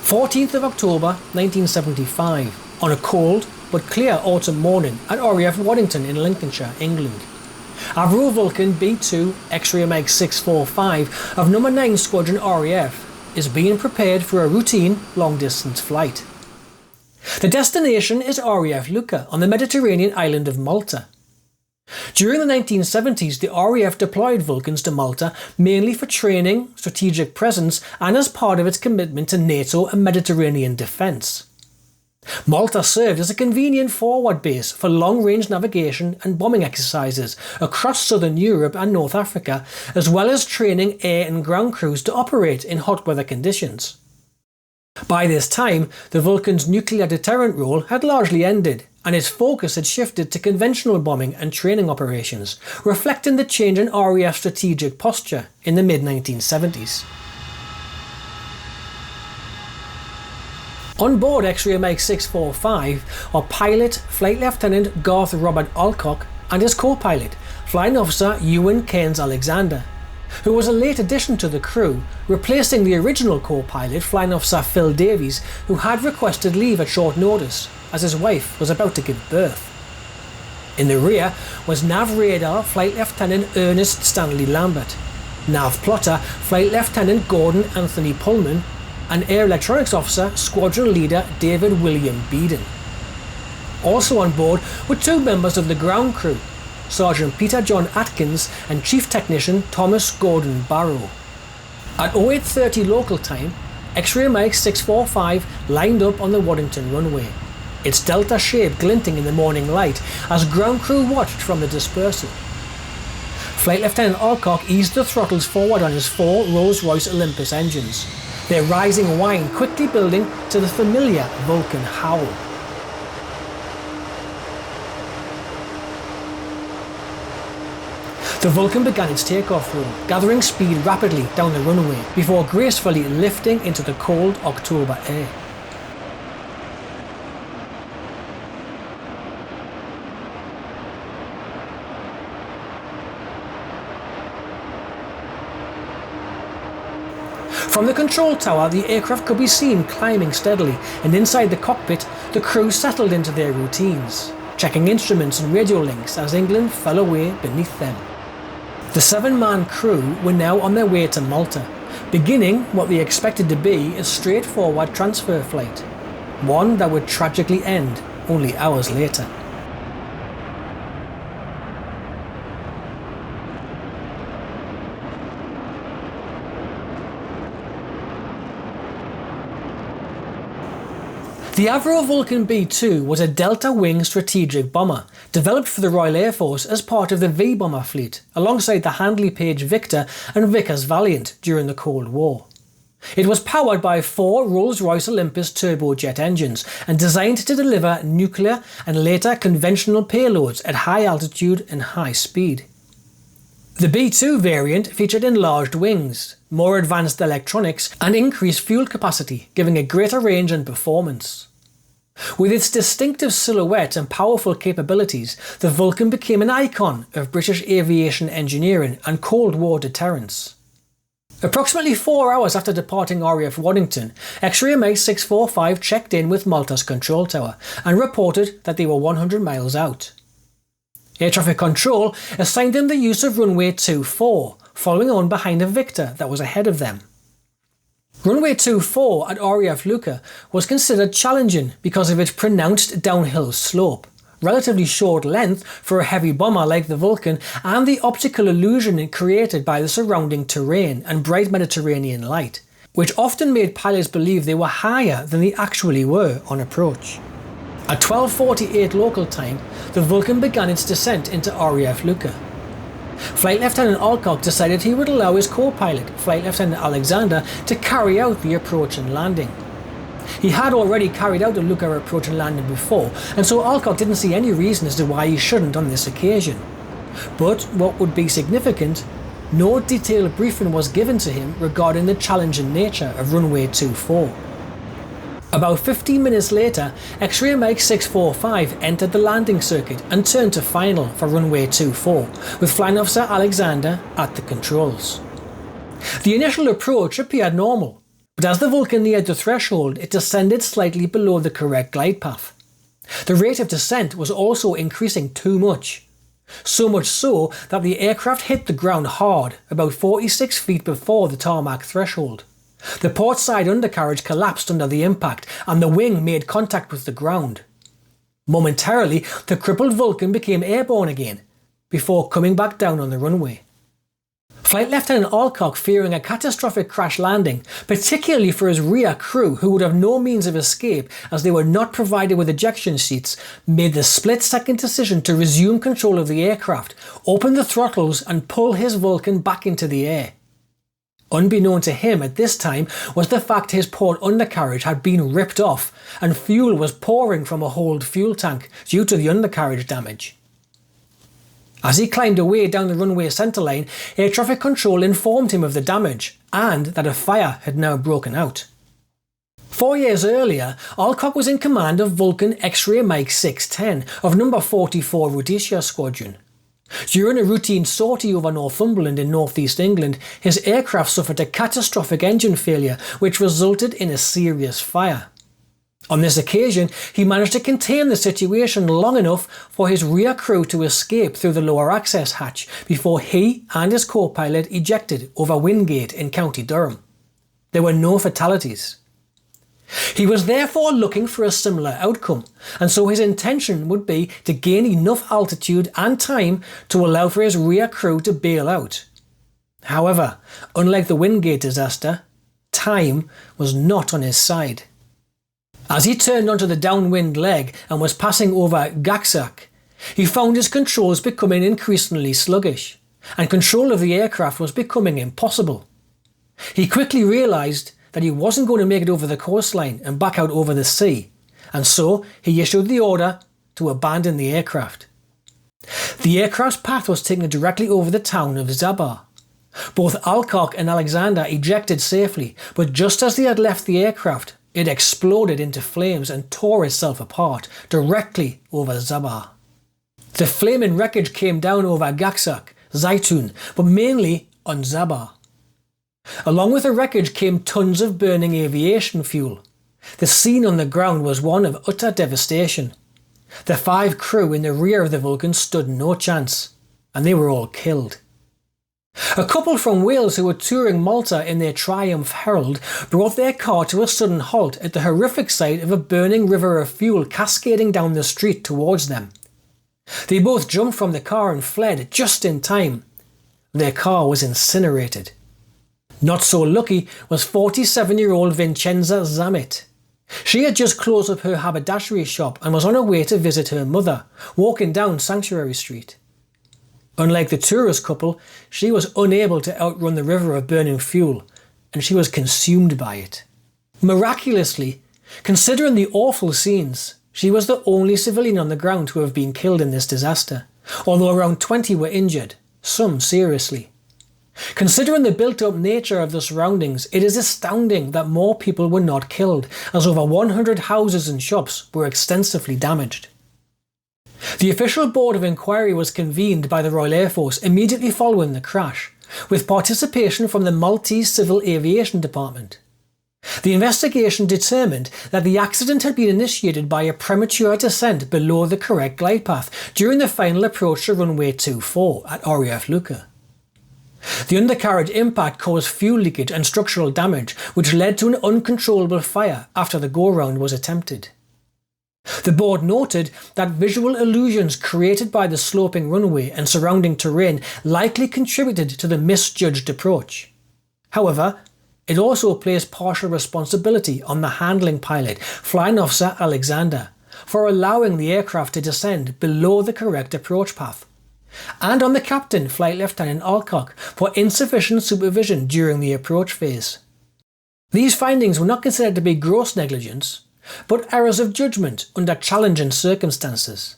14th of October 1975, on a cold but clear autumn morning at RAF Waddington in Lincolnshire, England. Avro Vulcan B2 X-ray Mag 645 of No. 9 Squadron RAF is being prepared for a routine long-distance flight. The destination is RAF Luqa on the Mediterranean island of Malta. During the 1970s, the RAF deployed Vulcans to Malta mainly for training, strategic presence and as part of its commitment to NATO and Mediterranean defence. Malta served as a convenient forward base for long-range navigation and bombing exercises across southern Europe and North Africa, as well as training air and ground crews to operate in hot weather conditions. By this time, the Vulcan's nuclear deterrent role had largely ended, and its focus had shifted to conventional bombing and training operations, reflecting the change in RAF strategic posture in the mid-1970s. On board X-ray Mag 645 are pilot Flight Lieutenant Garth Robert Alcock and his co-pilot, Flying Officer Ewan Cairns Alexander, who was a late addition to the crew, replacing the original co-pilot Flying Officer Phil Davies, who had requested leave at short notice as his wife was about to give birth. In the rear was Nav Radar Flight Lieutenant Ernest Stanley Lambert, Nav Plotter Flight Lieutenant Gordon Anthony Pullman, and Air Electronics Officer Squadron Leader David William Beeden. Also on board were two members of the ground crew, Sergeant Peter John Atkins and Chief Technician Thomas Gordon Barrow. At 08:30 local time, X-ray Mag 645 lined up on the Waddington runway, its delta shape glinting in the morning light as ground crew watched from the dispersal. Flight Lieutenant Alcock eased the throttles forward on his four Rolls-Royce Olympus engines, their rising whine quickly building to the familiar Vulcan howl. The Vulcan began its takeoff run, gathering speed rapidly down the runway before gracefully lifting into the cold October air. From the control tower, the aircraft could be seen climbing steadily, and inside the cockpit, the crew settled into their routines, checking instruments and radio links as England fell away beneath them. The 7-man crew were now on their way to Malta, beginning what they expected to be a straightforward transfer flight, one that would tragically end only hours later. The Avro Vulcan B2 was a delta-wing strategic bomber, developed for the Royal Air Force as part of the V-bomber fleet, alongside the Handley Page Victor and Vickers Valiant during the Cold War. It was powered by 4 Rolls-Royce Olympus turbojet engines and designed to deliver nuclear and later conventional payloads at high altitude and high speed. The B2 variant featured enlarged wings, more advanced electronics and increased fuel capacity, giving it greater range and performance. With its distinctive silhouette and powerful capabilities, the Vulcan became an icon of British aviation engineering and Cold War deterrence. Approximately 4 hours after departing RAF Waddington, X-ray Mag 645 checked in with Malta's control tower and reported that they were 100 miles out. Air traffic control assigned them the use of runway 24, following on behind a Victor that was ahead of them. Runway 24 at RAF Luqa was considered challenging because of its pronounced downhill slope, relatively short length for a heavy bomber like the Vulcan, and the optical illusion it created by the surrounding terrain and bright Mediterranean light, which often made pilots believe they were higher than they actually were on approach. At 12:48 local time, the Vulcan began its descent into RAF Luqa. Flight Lieutenant Alcock decided he would allow his co-pilot, Flight Lieutenant Alexander, to carry out the approach and landing. He had already carried out a Luqa approach and landing before, and so Alcock didn't see any reason as to why he shouldn't on this occasion. But what would be significant, no detailed briefing was given to him regarding the challenging nature of runway 24. About 15 minutes later, X-ray Mag 645 entered the landing circuit and turned to final for runway 24, with Flying Officer Alexander at the controls. The initial approach appeared normal, But as the Vulcan neared the threshold, it descended slightly below the correct glide path. The rate of descent was also increasing too much. So much so that the aircraft hit the ground hard, about 46 feet before the tarmac threshold. The port side undercarriage collapsed under the impact and the wing made contact with the ground. Momentarily, the crippled Vulcan became airborne again, before coming back down on the runway. Flight Lieutenant Alcock, fearing a catastrophic crash landing, particularly for his rear crew who would have no means of escape as they were not provided with ejection seats, made the split-second decision to resume control of the aircraft, open the throttles and pull his Vulcan back into the air. Unbeknown to him at this time was the fact his port undercarriage had been ripped off and fuel was pouring from a hold fuel tank due to the undercarriage damage. As he climbed away down the runway centreline, air traffic control informed him of the damage and that a fire had now broken out. 4 years earlier, Alcock was in command of Vulcan X-ray Mike 610 of No. 44 Rhodesia Squadron. During a routine sortie over Northumberland in northeast England, his aircraft suffered a catastrophic engine failure which resulted in a serious fire. On this occasion, he managed to contain the situation long enough for his rear crew to escape through the lower access hatch before he and his co-pilot ejected over Wingate in County Durham. There were no fatalities. He was therefore looking for a similar outcome, and so his intention would be to gain enough altitude and time to allow for his rear crew to bail out. However, unlike the Wingate disaster, time was not on his side. As he turned onto the downwind leg and was passing over Gaksak, he found his controls becoming increasingly sluggish, and control of the aircraft was becoming impossible. He quickly realised that he wasn't going to make it over the coastline and back out over the sea, and so he issued the order to abandon the aircraft. The aircraft's path was taken directly over the town of Żabbar. Both Alcock and Alexander ejected safely, but just as they had left the aircraft, it exploded into flames and tore itself apart, directly over Żabbar. The flaming wreckage came down over Gaksak, Zaitun, but mainly on Żabbar. Along with the wreckage came tons of burning aviation fuel. The scene on the ground was one of utter devastation. The 5 crew in the rear of the Vulcan stood no chance, and they were all killed. A couple from Wales who were touring Malta in their Triumph Herald brought their car to a sudden halt at the horrific sight of a burning river of fuel cascading down the street towards them. They both jumped from the car and fled just in time. Their car was incinerated. Not so lucky was 47-year-old Vincenza Zammit. She had just closed up her haberdashery shop and was on her way to visit her mother, walking down Sanctuary Street. Unlike the tourist couple, she was unable to outrun the river of burning fuel, and she was consumed by it. Miraculously, considering the awful scenes, she was the only civilian on the ground to have been killed in this disaster, although around 20 were injured, some seriously. Considering the built-up nature of the surroundings, it is astounding that more people were not killed, as over 100 houses and shops were extensively damaged. The official board of inquiry was convened by the Royal Air Force immediately following the crash, with participation from the Maltese Civil Aviation Department. The investigation determined that the accident had been initiated by a premature descent below the correct glide path during the final approach to runway 24 at RAF Luqa. The undercarriage impact caused fuel leakage and structural damage, which led to an uncontrollable fire after the go-round was attempted. The board noted that visual illusions created by the sloping runway and surrounding terrain likely contributed to the misjudged approach. However, it also placed partial responsibility on the handling pilot, Flying Officer Alexander, for allowing the aircraft to descend below the correct approach path, and on the captain, Flight Lieutenant Alcock, for insufficient supervision during the approach phase. These findings were not considered to be gross negligence, but errors of judgment under challenging circumstances.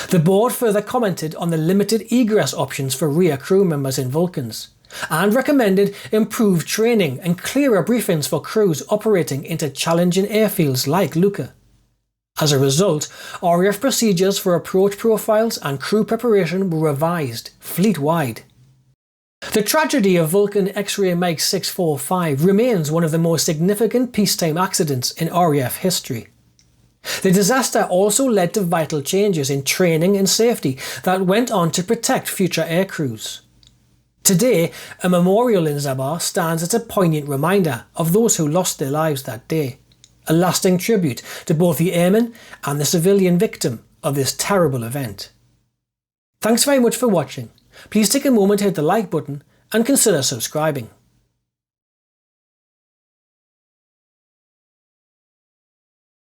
The board further commented on the limited egress options for rear crew members in Vulcans, and recommended improved training and clearer briefings for crews operating into challenging airfields like Luqa. As a result, RAF procedures for approach profiles and crew preparation were revised fleet-wide. The tragedy of Vulcan X-ray Mike 645 remains one of the most significant peacetime accidents in RAF history. The disaster also led to vital changes in training and safety that went on to protect future aircrews. Today, a memorial in Żabbar stands as a poignant reminder of those who lost their lives that day, a lasting tribute to both the airman and the civilian victim of this terrible event. Thanks very much for watching. Please take a moment to hit the like button and consider subscribing.